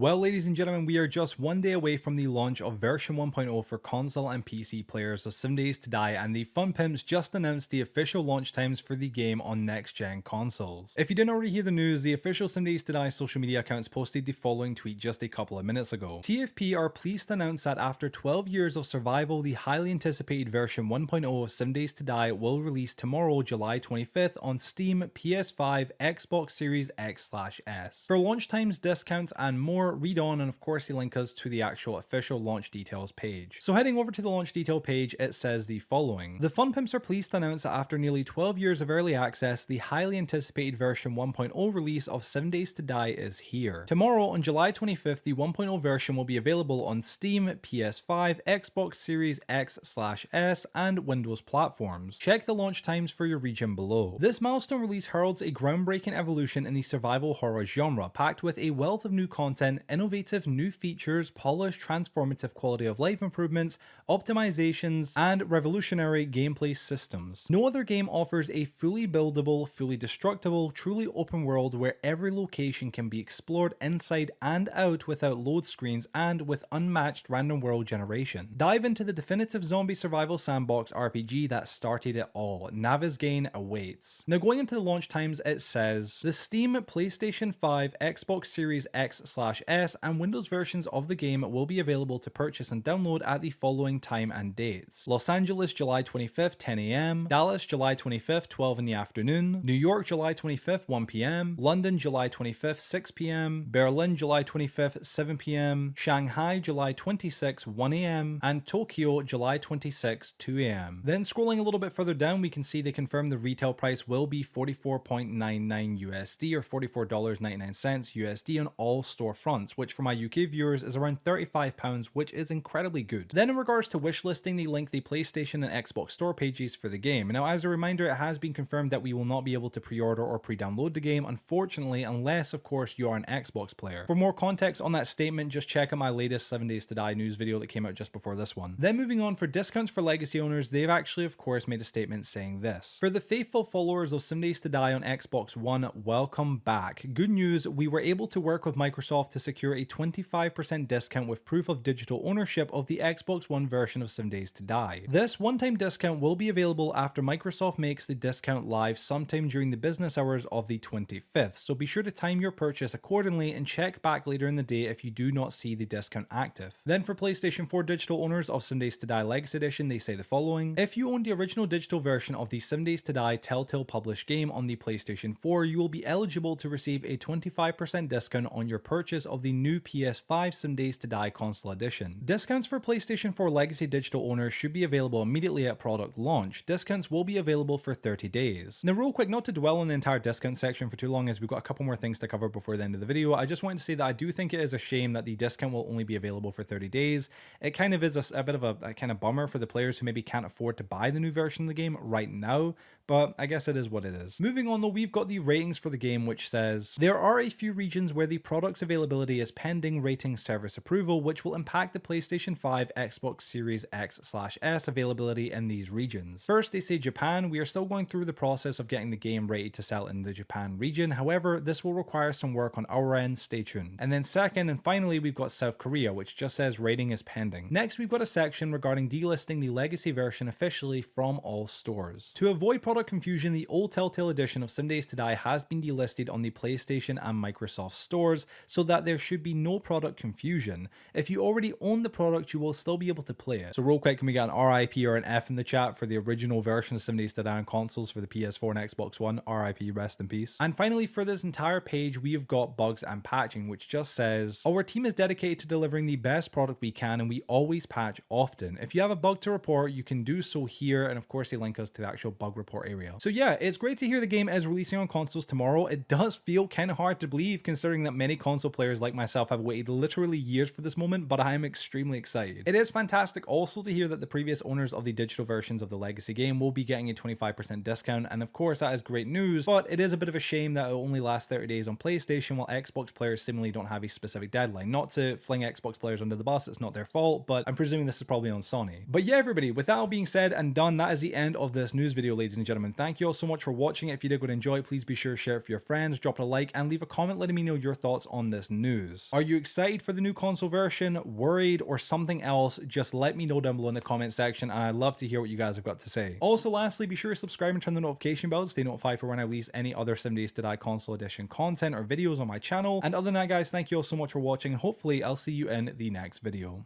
Well, ladies and gentlemen, we are just one day away from the launch of version 1.0 for console and PC players of 7 Days to Die, and the Fun Pimps just announced the official launch times for the game on next-gen consoles. If you didn't already hear the news, the official 7 Days to Die social media accounts posted the following tweet just a couple of minutes ago. TFP are pleased to announce that after 12 years of survival, the highly anticipated version 1.0 of 7 Days to Die will release tomorrow, July 25th on Steam, PS5, Xbox Series X/S. For launch times, discounts, and more, read on, and of course they link us to the actual official launch details page. So heading over to the launch detail page, it says the following. The Fun Pimps are pleased to announce that after nearly 12 years of early access, the highly anticipated version 1.0 release of 7 Days to Die is here. Tomorrow on July 25th, the 1.0 version will be available on Steam, PS5, Xbox Series X/S, and Windows platforms. Check the launch times for your region below. This milestone release heralds a groundbreaking evolution in the survival horror genre, packed with a wealth of new content, innovative new features, polished transformative quality of life improvements, optimizations, and revolutionary gameplay systems. No other game offers a fully buildable, fully destructible, truly open world where every location can be explored inside and out without load screens and with unmatched random world generation. Dive into the definitive zombie survival sandbox RPG that started it all. Navezgane awaits. Now, going into the launch times, it says the Steam, PlayStation 5, Xbox Series X/S, and Windows versions of the game will be available to purchase and download at the following time and dates. Los Angeles, July 25th, 10 a.m. Dallas, July 25th, 12 in the afternoon. New York, July 25th, 1 p.m. London, July 25th, 6 p.m. Berlin, July 25th, 7 p.m. Shanghai, July 26th, 1 a.m. and Tokyo, July 26th, 2 a.m. Then scrolling a little bit further down, we can see they confirm the retail price will be $44.99 USD or $44.99 USD on all storefronts, which for my UK viewers is around £35, which is incredibly good. Then in regards to wishlisting, they link the PlayStation and Xbox store pages for the game. Now, as a reminder, it has been confirmed that we will not be able to pre-order or pre-download the game, unfortunately, unless of course you are an Xbox player. For more context on that statement, just check out my latest 7 Days to Die news video that came out just before this one. Then moving on, for discounts for legacy owners, they've actually of course made a statement saying this. For the faithful followers of 7 Days to Die on Xbox One, welcome back. Good news, we were able to work with Microsoft to secure a 25% discount with proof of digital ownership of the Xbox One version of 7 Days to Die. This one-time discount will be available after Microsoft makes the discount live sometime during the business hours of the 25th, so be sure to time your purchase accordingly and check back later in the day if you do not see the discount active. Then for PlayStation 4 digital owners of 7 Days to Die Legacy Edition, they say the following. If you own the original digital version of the 7 Days to Die Telltale published game on the PlayStation 4, you will be eligible to receive a 25% discount on your purchase of the new PS5 7 Days to Die console edition. Discounts for PlayStation 4 Legacy digital owners should be available immediately at product launch. Discounts will be available for 30 days. Now, real quick, not to dwell on the entire discount section for too long, as we've got a couple more things to cover before the end of the video, I just wanted to say that I do think it is a shame that the discount will only be available for 30 days. It kind of is a bit of a kind of bummer for the players who maybe can't afford to buy the new version of the game right now, but I guess it is what it is. Moving on though, we've got the ratings for the game, which says, there are a few regions where the product's availability is pending rating service approval, which will impact the PlayStation 5, Xbox Series X/S availability in these regions. First, they say Japan. We are still going through the process of getting the game ready to sell in the Japan region. However, this will require some work on our end. Stay tuned. And then second, and finally, we've got South Korea, which just says rating is pending. Next, we've got a section regarding delisting the legacy version officially from all stores. To avoid product confusion, the old Telltale edition of 7 Days to Die has been delisted on the PlayStation and Microsoft stores so that there should be no product confusion. If you already own the product, you will still be able to play it. So real quick, can we get an RIP or an F in the chat for the original version of 7 Days to Die on consoles for the PS4 and Xbox One? RIP, rest in peace. And finally, for this entire page, we have got bugs and patching, which just says, our team is dedicated to delivering the best product we can, and we always patch often. If you have a bug to report, you can do so here, and of course they link us to the actual bug report area. So yeah, it's great to hear the game is releasing on consoles tomorrow. It does feel kind of hard to believe considering that many console players like myself have waited literally years for this moment, but I am extremely excited. It is fantastic also to hear that the previous owners of the digital versions of the legacy game will be getting a 25% discount, and of course that is great news, but it is a bit of a shame that it only lasts 30 days on PlayStation while Xbox players seemingly don't have a specific deadline. Not to fling Xbox players under the bus, it's not their fault, but I'm presuming this is probably on Sony. But yeah, everybody, with that all being said and done, that is the end of this news video, ladies and gentlemen. gentlemen, thank you all so much for watching. If you did go to enjoy, please be sure to share it with your friends, drop it a like, and leave a comment letting me know your thoughts on this news. Are you excited for the new console version, worried, or something else? Just let me know down below in the comment section, and I'd love to hear what you guys have got to say. Also, lastly, be sure to subscribe and turn the notification bell to stay notified for when I release any other 7 Days to Die console edition content or videos on my channel. And other than that, guys, thank you all so much for watching, and hopefully I'll see you in the next video.